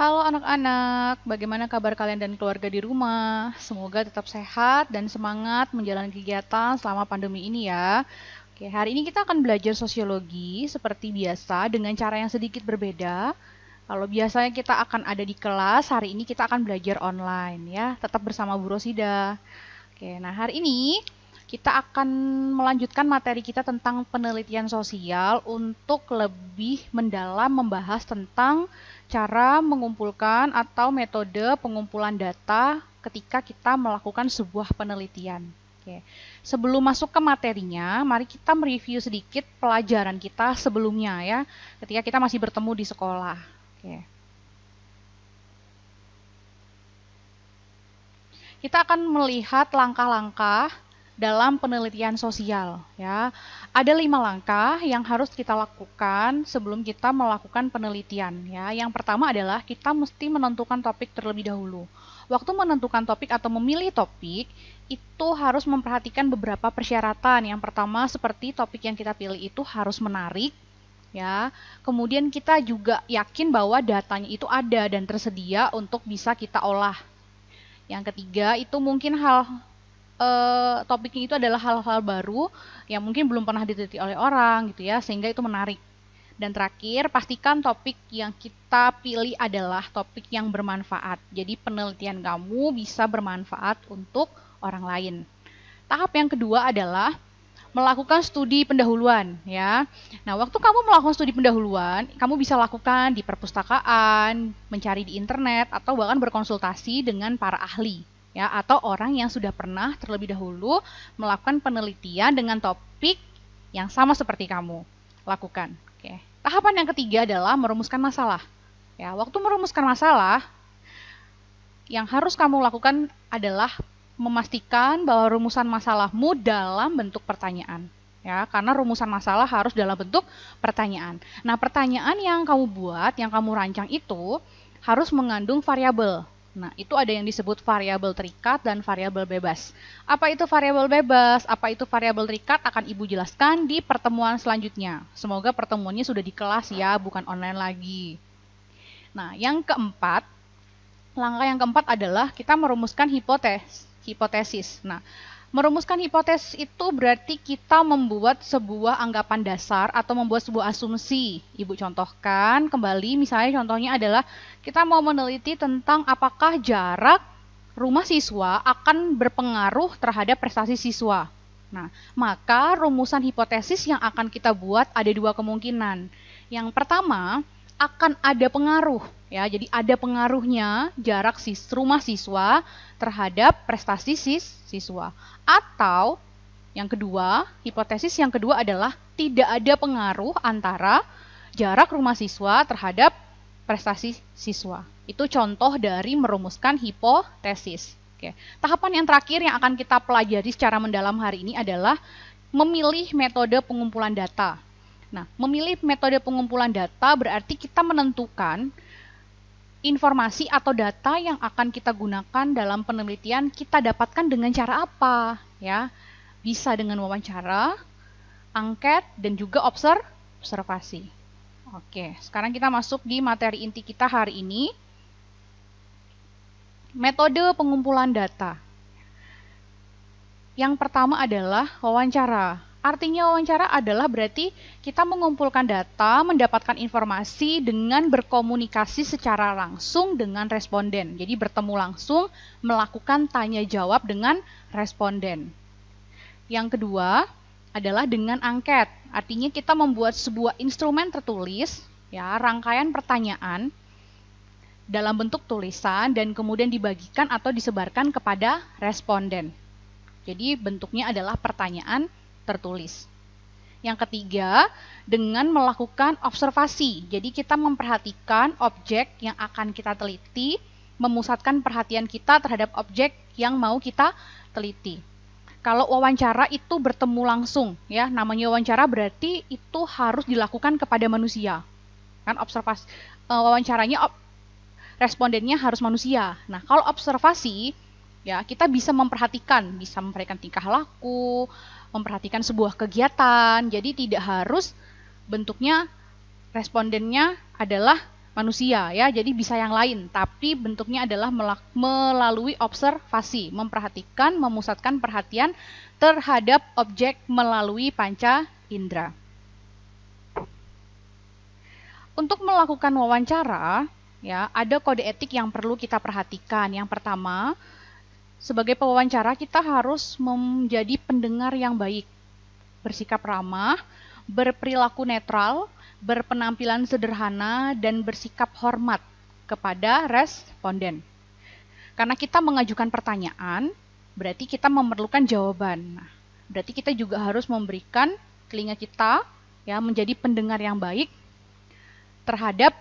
Halo anak-anak, bagaimana kabar kalian dan keluarga di rumah? Semoga tetap sehat dan semangat menjalani kegiatan selama pandemi ini ya. Oke, hari ini kita akan belajar sosiologi seperti biasa dengan cara yang sedikit berbeda. Kalau biasanya kita akan ada di kelas, hari ini kita akan belajar online ya, tetap bersama Bu Rosida. Oke, nah hari ini kita akan melanjutkan materi kita tentang penelitian sosial untuk lebih mendalam membahas tentang cara mengumpulkan atau metode pengumpulan data ketika kita melakukan sebuah penelitian. Oke. Sebelum masuk ke materinya, mari kita mereview sedikit pelajaran kita sebelumnya ya, ketika kita masih bertemu di sekolah. Oke. Kita akan melihat langkah-langkah dalam penelitian sosial ya. Ada 5 langkah yang harus kita lakukan sebelum kita melakukan penelitian ya. Yang pertama adalah kita mesti menentukan topik terlebih dahulu. Waktu menentukan topik atau memilih topik itu harus memperhatikan beberapa persyaratan. Yang pertama seperti topik yang kita pilih itu harus menarik ya. Kemudian kita juga yakin bahwa datanya itu ada dan tersedia untuk bisa kita olah. Yang ketiga itu mungkin topiknya itu adalah hal-hal baru yang mungkin belum pernah diteliti oleh orang gitu ya, sehingga itu menarik. Dan terakhir, pastikan topik yang kita pilih adalah topik yang bermanfaat. Jadi penelitian kamu bisa bermanfaat untuk orang lain. Tahap yang kedua adalah melakukan studi pendahuluan ya. Nah, waktu kamu melakukan studi pendahuluan, kamu bisa lakukan di perpustakaan, mencari di internet atau bahkan berkonsultasi dengan para ahli ya atau orang yang sudah pernah terlebih dahulu melakukan penelitian dengan topik yang sama seperti kamu lakukan. Oke. Tahapan yang ketiga adalah merumuskan masalah. Ya, waktu merumuskan masalah yang harus kamu lakukan adalah memastikan bahwa rumusan masalahmu dalam bentuk pertanyaan ya, karena rumusan masalah harus dalam bentuk pertanyaan. Nah, pertanyaan yang kamu buat, yang kamu rancang itu harus mengandung variabel. Nah, itu ada yang disebut variabel terikat dan variabel bebas. Apa itu variabel bebas? Apa itu variabel terikat akan Ibu jelaskan di pertemuan selanjutnya. Semoga pertemuannya sudah di kelas ya, bukan online lagi. Nah, langkah yang keempat adalah kita merumuskan hipotesis. Nah, merumuskan hipotesis itu berarti kita membuat sebuah anggapan dasar atau membuat sebuah asumsi. Ibu contohkan kembali, misalnya contohnya adalah kita mau meneliti tentang apakah jarak rumah siswa akan berpengaruh terhadap prestasi siswa. Nah, maka rumusan hipotesis yang akan kita buat ada dua kemungkinan. Yang pertama, akan ada pengaruh ya, jadi ada pengaruhnya jarak rumah siswa terhadap prestasi siswa. Atau yang kedua, hipotesis yang kedua adalah tidak ada pengaruh antara jarak rumah siswa terhadap prestasi siswa. Itu contoh dari merumuskan hipotesis. Oke. Tahapan yang terakhir yang akan kita pelajari secara mendalam hari ini adalah memilih metode pengumpulan data. Nah, memilih metode pengumpulan data berarti kita menentukan informasi atau data yang akan kita gunakan dalam penelitian kita dapatkan dengan cara apa, ya. Bisa dengan wawancara, angket, dan juga observasi. Oke, sekarang kita masuk di materi inti kita hari ini. Metode pengumpulan data. Yang pertama adalah wawancara. Artinya wawancara adalah berarti kita mengumpulkan data, mendapatkan informasi dengan berkomunikasi secara langsung dengan responden. Jadi bertemu langsung, melakukan tanya jawab dengan responden. Yang kedua adalah dengan angket. Artinya kita membuat sebuah instrumen tertulis, ya, rangkaian pertanyaan dalam bentuk tulisan dan kemudian dibagikan atau disebarkan kepada responden. Jadi bentuknya adalah pertanyaan tertulis. Yang ketiga, dengan melakukan observasi. Jadi kita memperhatikan objek yang akan kita teliti, memusatkan perhatian kita terhadap objek yang mau kita teliti. Kalau wawancara itu bertemu langsung, ya, namanya wawancara berarti itu harus dilakukan kepada manusia. Kan observasi wawancaranya respondennya harus manusia. Nah, kalau observasi, ya, kita bisa memperhatikan tingkah laku, memperhatikan sebuah kegiatan. Jadi tidak harus bentuknya respondennya adalah manusia ya, jadi bisa yang lain, tapi bentuknya adalah melalui observasi, memperhatikan, memusatkan perhatian terhadap objek melalui panca indera. Untuk melakukan wawancara, ya, ada kode etik yang perlu kita perhatikan. Yang pertama, sebagai pewawancara kita harus menjadi pendengar yang baik, bersikap ramah, berperilaku netral, berpenampilan sederhana, dan bersikap hormat kepada responden. Karena kita mengajukan pertanyaan, berarti kita memerlukan jawaban. Nah, berarti kita juga harus memberikan telinga kita ya menjadi pendengar yang baik terhadap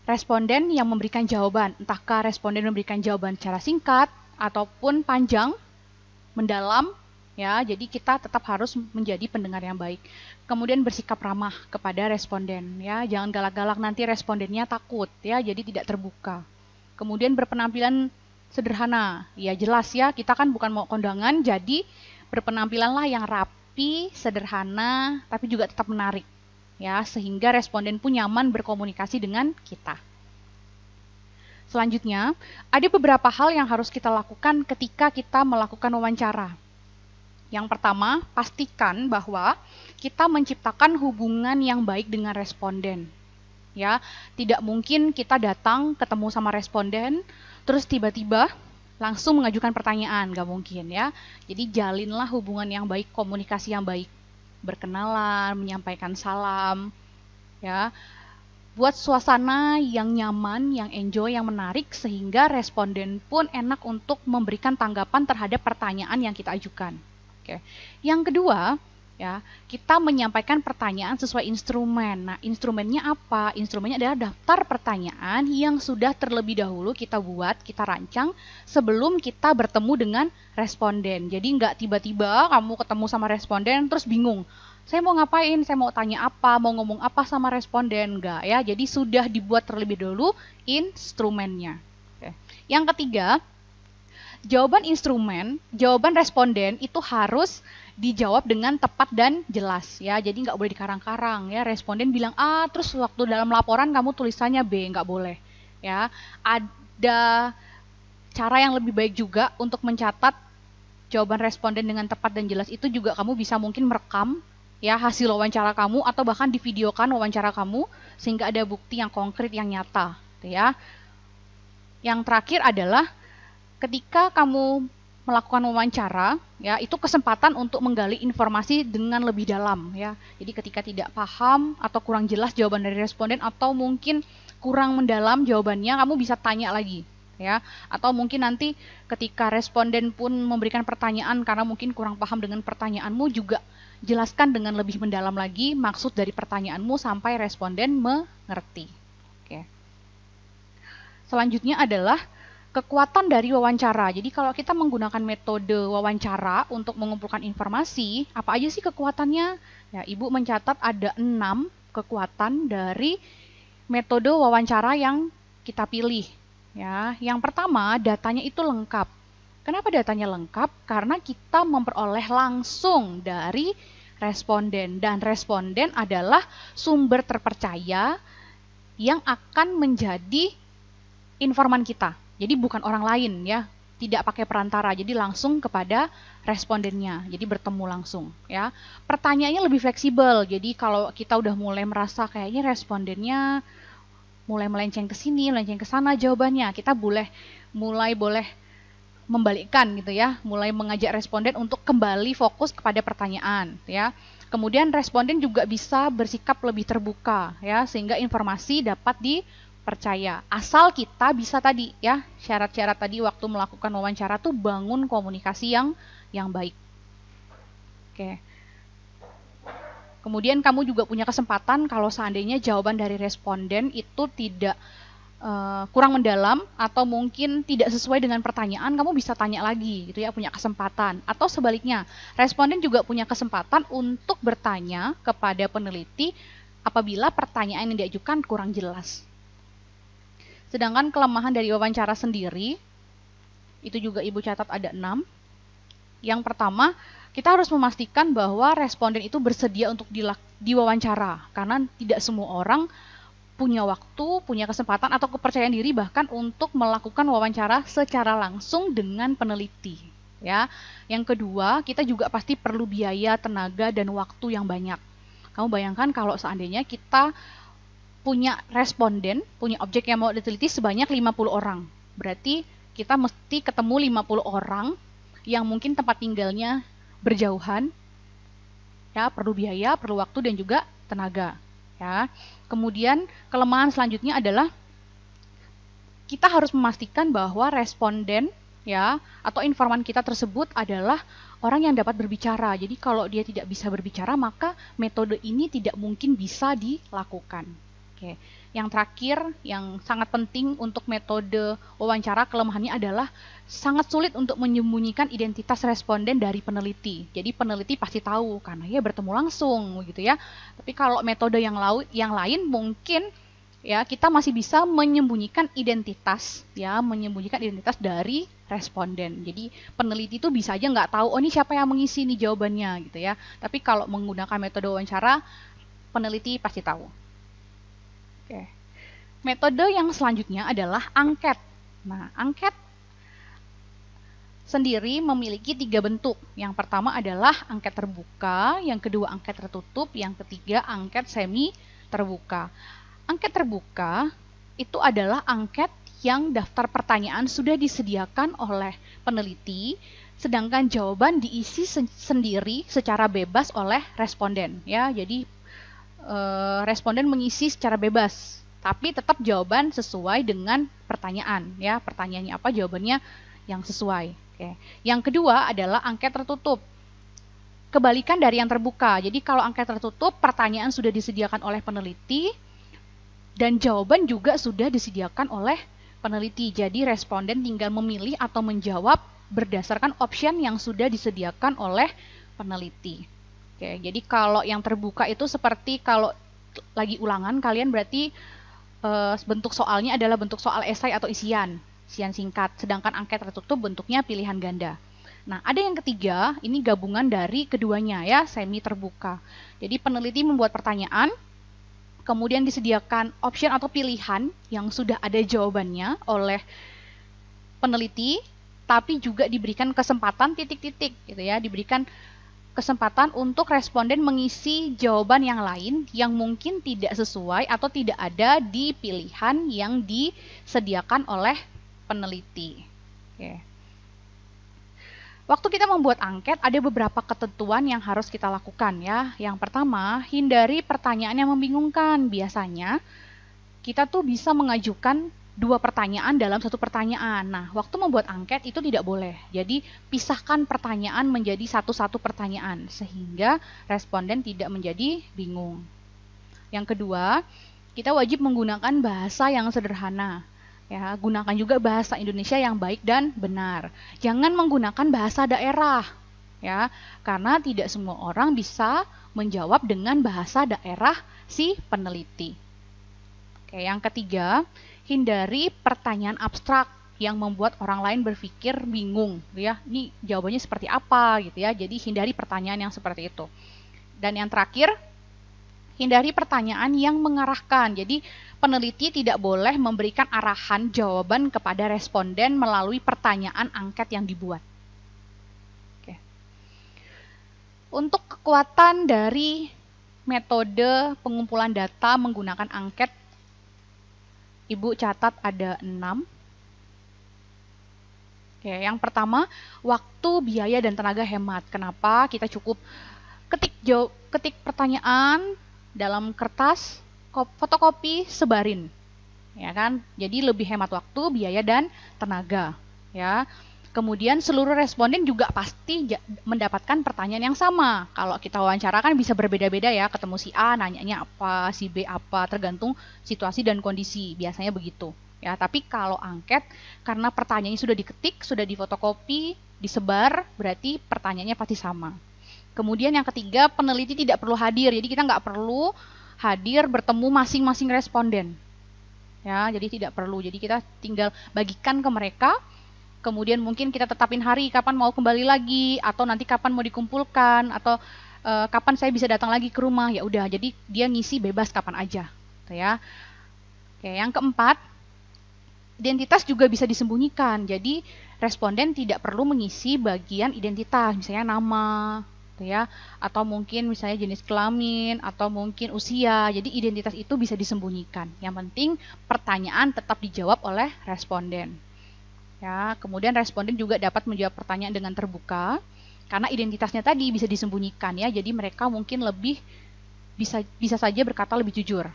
responden yang memberikan jawaban. Entahkah responden memberikan jawaban secara singkat ataupun panjang, mendalam, ya, jadi kita tetap harus menjadi pendengar yang baik. Kemudian bersikap ramah kepada responden, ya, jangan galak-galak nanti respondennya takut, ya, jadi tidak terbuka. Kemudian berpenampilan sederhana, ya jelas ya, kita kan bukan mau kondangan, jadi berpenampilanlah yang rapi, sederhana, tapi juga tetap menarik, ya, sehingga responden pun nyaman berkomunikasi dengan kita. Selanjutnya, ada beberapa hal yang harus kita lakukan ketika kita melakukan wawancara. Yang pertama, pastikan bahwa kita menciptakan hubungan yang baik dengan responden. Ya, tidak mungkin kita datang ketemu sama responden, terus tiba-tiba langsung mengajukan pertanyaan, nggak mungkin ya. Jadi jalinlah hubungan yang baik, komunikasi yang baik, berkenalan, menyampaikan salam, ya. Buat suasana yang nyaman, yang enjoy, yang menarik, sehingga responden pun enak untuk memberikan tanggapan terhadap pertanyaan yang kita ajukan. Oke. Yang kedua, ya, kita menyampaikan pertanyaan sesuai instrumen. Nah, instrumennya apa? Instrumennya adalah daftar pertanyaan yang sudah terlebih dahulu kita buat, kita rancang sebelum kita bertemu dengan responden. Jadi nggak tiba-tiba kamu ketemu sama responden terus bingung. Saya mau ngapain? Saya mau tanya apa? Mau ngomong apa sama responden? Enggak ya. Jadi sudah dibuat terlebih dahulu instrumennya. Oke. Yang ketiga, jawaban responden itu harus dijawab dengan tepat dan jelas ya. Jadi nggak boleh dikarang-karang ya. Responden bilang A, terus waktu dalam laporan kamu tulisannya B, nggak boleh ya. Ada cara yang lebih baik juga untuk mencatat jawaban responden dengan tepat dan jelas. Itu juga kamu bisa mungkin merekam ya hasil wawancara kamu atau bahkan divideokan wawancara kamu sehingga ada bukti yang konkret yang nyata ya. Yang terakhir adalah ketika kamu melakukan wawancara, ya itu kesempatan untuk menggali informasi dengan lebih dalam, ya. Jadi ketika tidak paham atau kurang jelas jawaban dari responden atau mungkin kurang mendalam jawabannya, kamu bisa tanya lagi, ya. Atau mungkin nanti ketika responden pun memberikan pertanyaan karena mungkin kurang paham dengan pertanyaanmu, juga jelaskan dengan lebih mendalam lagi maksud dari pertanyaanmu sampai responden mengerti. Oke. Selanjutnya adalah kekuatan dari wawancara. Jadi kalau kita menggunakan metode wawancara untuk mengumpulkan informasi, apa aja sih kekuatannya? Ya, Ibu mencatat ada 6 kekuatan dari metode wawancara yang kita pilih. Ya, yang pertama, datanya itu lengkap. Kenapa datanya lengkap? Karena kita memperoleh langsung dari responden, dan responden adalah sumber terpercaya yang akan menjadi informan kita. Jadi bukan orang lain ya, tidak pakai perantara, jadi langsung kepada respondennya, jadi bertemu langsung ya. Pertanyaannya lebih fleksibel, jadi kalau kita udah mulai merasa kayaknya respondennya mulai melenceng ke sini, melenceng ke sana jawabannya, kita boleh membalikkan gitu ya, mulai mengajak responden untuk kembali fokus kepada pertanyaan ya. Kemudian responden juga bisa bersikap lebih terbuka ya, sehingga informasi dapat dipercaya. Asal kita bisa tadi ya, syarat-syarat tadi waktu melakukan wawancara tuh bangun komunikasi yang baik. Oke. Kemudian kamu juga punya kesempatan kalau seandainya jawaban dari responden itu tidak kurang mendalam atau mungkin tidak sesuai dengan pertanyaan, kamu bisa tanya lagi gitu ya, punya kesempatan. Atau sebaliknya, responden juga punya kesempatan untuk bertanya kepada peneliti apabila pertanyaan yang diajukan kurang jelas. Sedangkan kelemahan dari wawancara sendiri itu juga Ibu catat ada 6. Yang pertama, kita harus memastikan bahwa responden itu bersedia untuk diwawancara, karena tidak semua orang punya waktu, punya kesempatan atau kepercayaan diri bahkan untuk melakukan wawancara secara langsung dengan peneliti. Ya, yang kedua, kita juga pasti perlu biaya, tenaga, dan waktu yang banyak. Kamu bayangkan kalau seandainya kita punya responden, punya objek yang mau diteliti sebanyak 50 orang. Berarti kita mesti ketemu 50 orang yang mungkin tempat tinggalnya berjauhan. Ya, perlu biaya, perlu waktu, dan juga tenaga. Ya. Kemudian kelemahan selanjutnya adalah kita harus memastikan bahwa responden ya atau informan kita tersebut adalah orang yang dapat berbicara. Jadi kalau dia tidak bisa berbicara, maka metode ini tidak mungkin bisa dilakukan. Oke. Yang terakhir, yang sangat penting untuk metode wawancara, kelemahannya adalah sangat sulit untuk menyembunyikan identitas responden dari peneliti. Jadi peneliti pasti tahu karena ya bertemu langsung gitu ya. Tapi kalau metode yang lain mungkin ya kita masih bisa menyembunyikan identitas dari responden. Jadi peneliti itu bisa aja nggak tahu, oh ini siapa yang mengisi nih jawabannya gitu ya. Tapi kalau menggunakan metode wawancara, peneliti pasti tahu. Oke. Metode yang selanjutnya adalah angket. Nah, angket sendiri memiliki 3 bentuk. Yang pertama adalah angket terbuka, yang kedua angket tertutup, yang ketiga angket semi terbuka. Angket terbuka itu adalah angket yang daftar pertanyaan sudah disediakan oleh peneliti, sedangkan jawaban diisi sendiri secara bebas oleh responden. Ya, jadi responden mengisi secara bebas, tapi tetap jawaban sesuai dengan pertanyaan. Ya, pertanyaannya apa, jawabannya yang sesuai. Oke. Yang kedua adalah angket tertutup. Kebalikan dari yang terbuka. Jadi kalau angket tertutup, pertanyaan sudah disediakan oleh peneliti dan jawaban juga sudah disediakan oleh peneliti. Jadi responden tinggal memilih atau menjawab berdasarkan option yang sudah disediakan oleh peneliti. Oke, jadi kalau yang terbuka itu seperti kalau lagi ulangan, kalian berarti bentuk soalnya adalah bentuk soal esai atau isian singkat. Sedangkan angket tertutup bentuknya pilihan ganda. Nah, ada yang ketiga, ini gabungan dari keduanya ya, semi terbuka. Jadi peneliti membuat pertanyaan, kemudian disediakan option atau pilihan yang sudah ada jawabannya oleh peneliti, tapi juga diberikan kesempatan titik-titik gitu ya, diberikan kesempatan untuk responden mengisi jawaban yang lain yang mungkin tidak sesuai atau tidak ada di pilihan yang disediakan oleh peneliti. Oke. Waktu kita membuat angket, ada beberapa ketentuan yang harus kita lakukan ya. Yang pertama, hindari pertanyaan yang membingungkan. Biasanya, kita tuh bisa mengajukan 2 pertanyaan dalam 1 pertanyaan. Nah, waktu membuat angket itu tidak boleh. Jadi, pisahkan pertanyaan menjadi satu-satu pertanyaan, sehingga responden tidak menjadi bingung. Yang kedua, kita wajib menggunakan bahasa yang sederhana. Ya, gunakan juga bahasa Indonesia yang baik dan benar. Jangan menggunakan bahasa daerah, ya, karena tidak semua orang bisa menjawab dengan bahasa daerah si peneliti. Oke, yang ketiga, hindari pertanyaan abstrak yang membuat orang lain berpikir bingung, ya. Ini jawabannya seperti apa gitu ya. Jadi hindari pertanyaan yang seperti itu. Dan yang terakhir, hindari pertanyaan yang mengarahkan. Jadi peneliti tidak boleh memberikan arahan jawaban kepada responden melalui pertanyaan angket yang dibuat. Oke. Untuk kekuatan dari metode pengumpulan data menggunakan angket, Ibu catat ada 6. Oke, yang pertama, waktu, biaya, dan tenaga hemat. Kenapa? Kita cukup ketik pertanyaan dalam kertas, fotokopi, sebarin. Ya kan? Jadi lebih hemat waktu, biaya, dan tenaga. Ya. Kemudian seluruh responden juga pasti mendapatkan pertanyaan yang sama. Kalau kita wawancara kan bisa berbeda-beda ya, ketemu si A nanyanya apa, si B apa, tergantung situasi dan kondisi, biasanya begitu. Ya, tapi kalau angket, karena pertanyaannya sudah diketik, sudah difotokopi, disebar, berarti pertanyaannya pasti sama. Kemudian yang ketiga, peneliti tidak perlu hadir, jadi kita nggak perlu hadir bertemu masing-masing responden. Ya, jadi tidak perlu, jadi kita tinggal bagikan ke mereka. Kemudian mungkin kita tetapin hari kapan mau kembali lagi, atau nanti kapan mau dikumpulkan, atau kapan saya bisa datang lagi ke rumah. Ya udah, jadi dia ngisi bebas kapan aja, gitu ya. Oke, yang keempat, identitas juga bisa disembunyikan. Jadi responden tidak perlu mengisi bagian identitas, misalnya nama, gitu ya, atau mungkin misalnya jenis kelamin, atau mungkin usia. Jadi identitas itu bisa disembunyikan. Yang penting pertanyaan tetap dijawab oleh responden. Ya, kemudian responden juga dapat menjawab pertanyaan dengan terbuka, karena identitasnya tadi bisa disembunyikan ya. Jadi mereka mungkin lebih bisa saja berkata lebih jujur.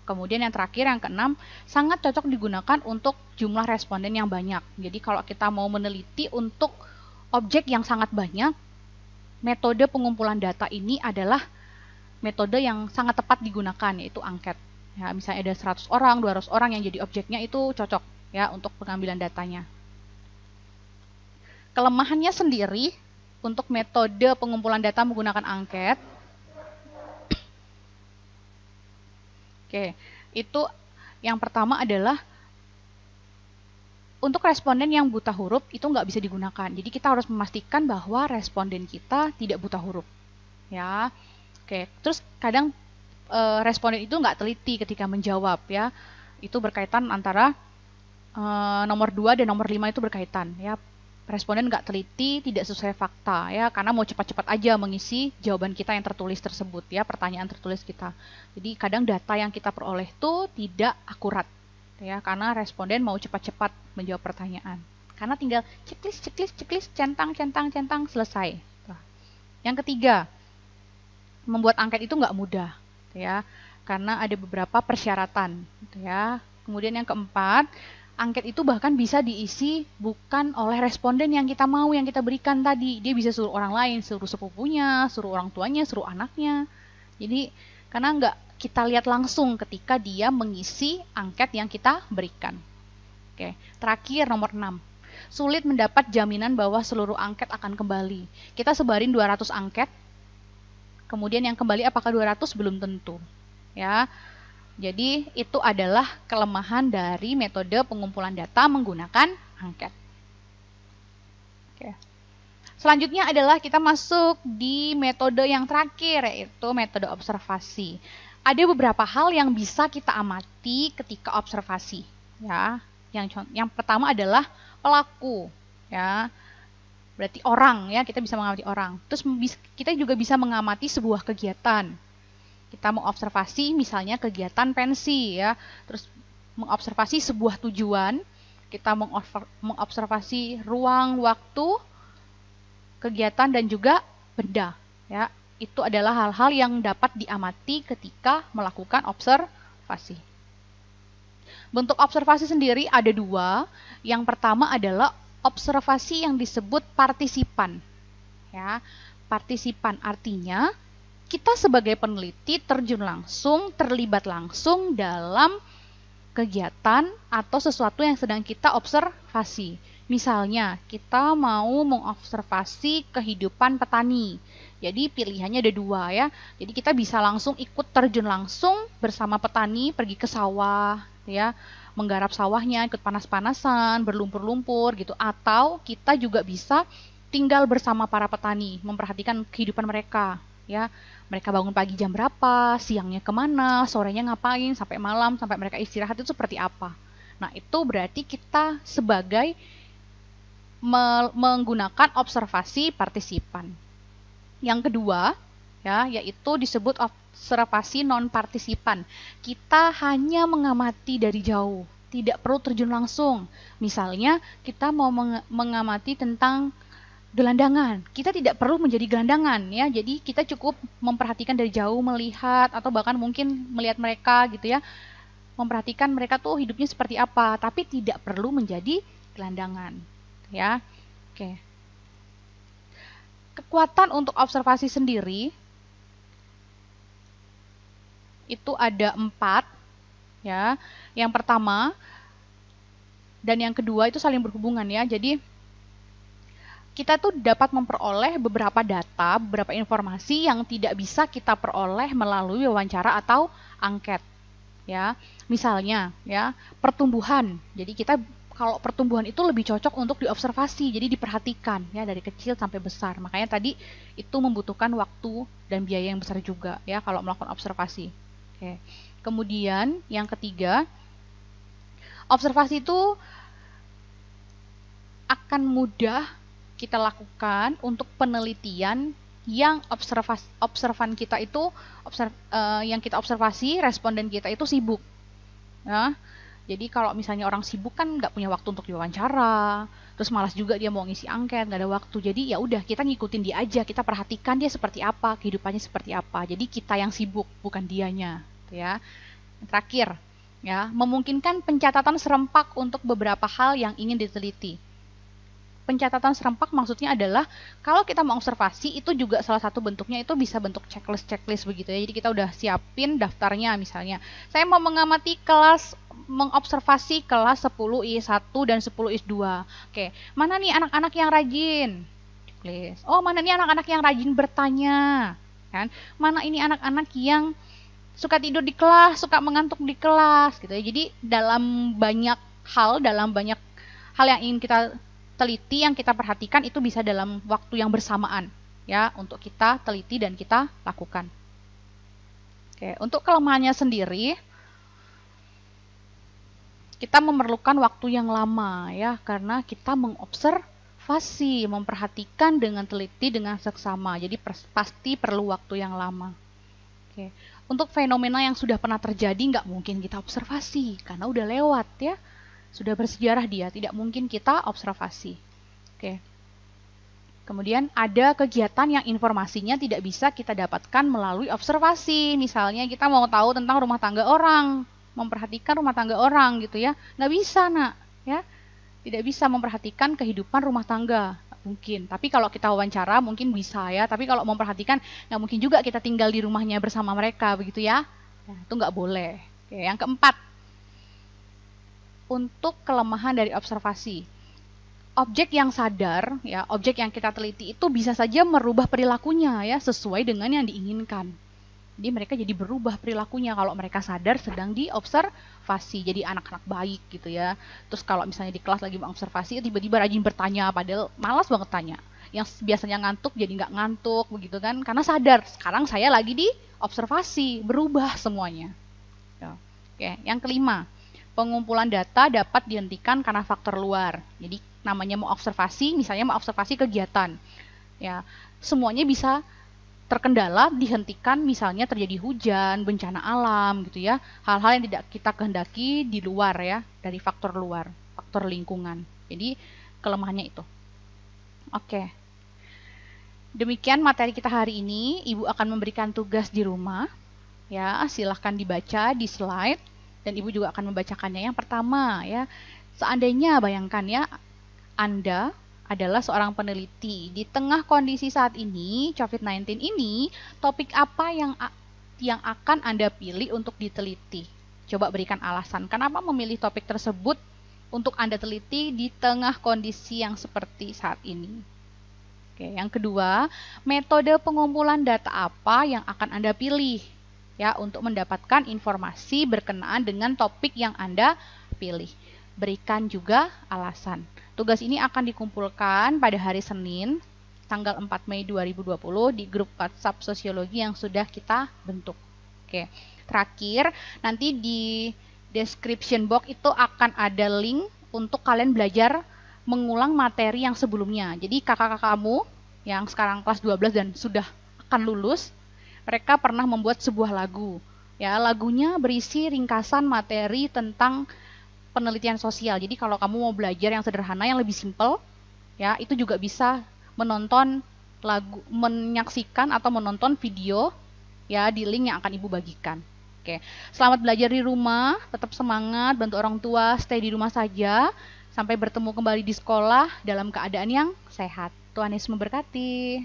Kemudian yang terakhir, yang keenam, sangat cocok digunakan untuk jumlah responden yang banyak. Jadi kalau kita mau meneliti untuk objek yang sangat banyak, metode pengumpulan data ini adalah metode yang sangat tepat digunakan, yaitu angket. Ya, misalnya ada 100 orang, 200 orang yang jadi objeknya, itu cocok ya untuk pengambilan datanya. Kelemahannya sendiri untuk metode pengumpulan data menggunakan angket, oke, itu yang pertama adalah untuk responden yang buta huruf itu nggak bisa digunakan. Jadi kita harus memastikan bahwa responden kita tidak buta huruf. Ya, oke. Terus kadang responden itu nggak teliti ketika menjawab ya. Itu berkaitan antara nomor 2 dan nomor 5 itu berkaitan ya. Responden nggak teliti, tidak sesuai fakta ya, karena mau cepat-cepat aja mengisi jawaban kita yang tertulis tersebut ya, pertanyaan tertulis kita. Jadi kadang data yang kita peroleh itu tidak akurat ya, karena responden mau cepat-cepat menjawab pertanyaan. Karena tinggal checklist, centang, selesai. Yang ketiga, membuat angket itu nggak mudah ya, karena ada beberapa persyaratan ya. Kemudian yang keempat, angket itu bahkan bisa diisi bukan oleh responden yang kita mau, yang kita berikan tadi. Dia bisa suruh orang lain, suruh sepupunya, suruh orang tuanya, suruh anaknya. Jadi karena nggak kita lihat langsung ketika dia mengisi angket yang kita berikan. Oke, terakhir nomor 6. Sulit mendapat jaminan bahwa seluruh angket akan kembali. Kita sebarin 200 angket, kemudian yang kembali apakah 200 belum tentu. Ya. Jadi itu adalah kelemahan dari metode pengumpulan data menggunakan angket. Oke. Selanjutnya adalah kita masuk di metode yang terakhir, yaitu metode observasi. Ada beberapa hal yang bisa kita amati ketika observasi. Ya, yang pertama adalah pelaku. Ya, berarti orang ya, kita bisa mengamati orang. Terus kita juga bisa mengamati sebuah kegiatan. Kita mengobservasi misalnya kegiatan pensi ya, terus mengobservasi sebuah tujuan, kita mengobservasi ruang, waktu, kegiatan dan juga benda ya. Itu adalah hal-hal yang dapat diamati ketika melakukan observasi. Bentuk observasi sendiri ada dua. Yang pertama adalah observasi yang disebut partisipan ya. Partisipan artinya kita sebagai peneliti terjun langsung, terlibat langsung dalam kegiatan atau sesuatu yang sedang kita observasi. Misalnya, kita mau mengobservasi kehidupan petani. Jadi pilihannya ada dua ya. Jadi kita bisa langsung ikut terjun langsung bersama petani, pergi ke sawah ya, menggarap sawahnya, ikut panas-panasan, berlumpur-lumpur gitu. Atau kita juga bisa tinggal bersama para petani, memperhatikan kehidupan mereka ya. Mereka bangun pagi jam berapa, siangnya kemana, sorenya ngapain, sampai malam, sampai mereka istirahat itu seperti apa. Nah, itu berarti kita sebagai menggunakan observasi partisipan. Yang kedua, ya, yaitu disebut observasi non-partisipan. Kita hanya mengamati dari jauh, tidak perlu terjun langsung. Misalnya, kita mau mengamati tentang gelandangan, kita tidak perlu menjadi gelandangan ya. Jadi kita cukup memperhatikan dari jauh, melihat atau bahkan mungkin melihat mereka gitu ya. Memperhatikan mereka tuh hidupnya seperti apa, tapi tidak perlu menjadi gelandangan ya. Oke. Kekuatan untuk observasi sendiri itu ada 4 ya. Yang pertama dan yang kedua itu saling berhubungan ya. Jadi kita tuh dapat memperoleh beberapa data, beberapa informasi yang tidak bisa kita peroleh melalui wawancara atau angket. Ya, misalnya ya, pertumbuhan. Jadi kita kalau pertumbuhan itu lebih cocok untuk diobservasi, jadi diperhatikan ya dari kecil sampai besar. Makanya tadi itu membutuhkan waktu dan biaya yang besar juga ya kalau melakukan observasi. Oke. Kemudian yang ketiga, Observasi itu akan mudah kita lakukan untuk penelitian yang observan kita itu yang kita observasi, responden kita itu sibuk. Ya, jadi kalau misalnya orang sibuk kan nggak punya waktu untuk diwawancara, terus malas juga dia mau ngisi angket, nggak ada waktu. Jadi ya udah kita ngikutin dia aja, kita perhatikan dia seperti apa, kehidupannya seperti apa. Jadi kita yang sibuk, bukan dianya, ya. Terakhir, ya, memungkinkan pencatatan serempak untuk beberapa hal yang ingin diteliti. Pencatatan serempak maksudnya adalah kalau kita mau observasi itu juga salah satu bentuknya itu bisa bentuk checklist begitu ya. Jadi kita udah siapin daftarnya misalnya. Saya mau mengamati mengobservasi kelas 10 I1 dan 10 I2. Oke, mana nih anak-anak yang rajin? Checklist. Oh, mana nih anak-anak yang rajin bertanya? Kan? Mana ini anak-anak yang suka tidur di kelas, suka mengantuk di kelas gitu ya. Jadi dalam banyak hal yang ingin kita teliti, yang kita perhatikan itu bisa dalam waktu yang bersamaan ya untuk kita teliti dan kita lakukan. Oke, untuk kelemahannya sendiri kita memerlukan waktu yang lama ya karena kita mengobservasi, memperhatikan dengan teliti, dengan seksama. Jadi pasti perlu waktu yang lama. Oke. Untuk fenomena yang sudah pernah terjadi nggak mungkin kita observasi karena udah lewat ya. Sudah bersejarah dia, tidak mungkin kita observasi. Oke. Kemudian ada kegiatan yang informasinya tidak bisa kita dapatkan melalui observasi. Misalnya kita mau tahu tentang rumah tangga orang, memperhatikan rumah tangga orang gitu ya. Nggak bisa, nak. Ya. Tidak bisa memperhatikan kehidupan rumah tangga. Nggak mungkin. Tapi kalau kita wawancara mungkin bisa ya. Tapi kalau memperhatikan nggak mungkin juga kita tinggal di rumahnya bersama mereka begitu ya. Nah, itu nggak boleh. Oke, yang keempat, untuk kelemahan dari observasi. Objek yang sadar, ya, objek yang kita teliti itu bisa saja merubah perilakunya ya sesuai dengan yang diinginkan. Jadi mereka jadi berubah perilakunya kalau mereka sadar sedang diobservasi. Jadi anak-anak baik gitu ya. Terus kalau misalnya di kelas lagi mengobservasi tiba-tiba rajin bertanya padahal malas banget tanya. Yang biasanya ngantuk jadi nggak ngantuk begitu kan karena sadar sekarang saya lagi diobservasi, berubah semuanya. Ya. Oke, yang kelima, pengumpulan data dapat dihentikan karena faktor luar. Jadi namanya mau observasi, misalnya mau observasi kegiatan. Ya, semuanya bisa terkendala, dihentikan misalnya terjadi hujan, bencana alam gitu ya. Hal-hal yang tidak kita kehendaki di luar ya, dari faktor luar, faktor lingkungan. Jadi kelemahannya itu. Oke. Demikian materi kita hari ini. Ibu akan memberikan tugas di rumah. Ya, silahkan dibaca di slide. Dan Ibu juga akan membacakannya. Yang pertama ya, seandainya bayangkan ya, Anda adalah seorang peneliti. Di tengah kondisi saat ini, COVID-19 ini, topik apa yang akan Anda pilih untuk diteliti? Coba berikan alasan. Kenapa memilih topik tersebut untuk Anda teliti di tengah kondisi yang seperti saat ini? Oke, yang kedua, metode pengumpulan data apa yang akan Anda pilih? Ya, untuk mendapatkan informasi berkenaan dengan topik yang Anda pilih. Berikan juga alasan. Tugas ini akan dikumpulkan pada hari Senin, tanggal 4 Mei 2020 di grup WhatsApp Sosiologi yang sudah kita bentuk. Oke. Terakhir, nanti di description box itu akan ada link untuk kalian belajar mengulang materi yang sebelumnya. Jadi kakak-kakak kamu yang sekarang kelas 12 dan sudah akan lulus, mereka pernah membuat sebuah lagu. Ya, lagunya berisi ringkasan materi tentang penelitian sosial. Jadi kalau kamu mau belajar yang sederhana, yang lebih simpel, ya, itu juga bisa menonton lagu, menyaksikan atau menonton video ya di link yang akan Ibu bagikan. Oke. Selamat belajar di rumah, tetap semangat, bantu orang tua, stay di rumah saja. Sampai bertemu kembali di sekolah dalam keadaan yang sehat. Tuhan Yesus memberkati.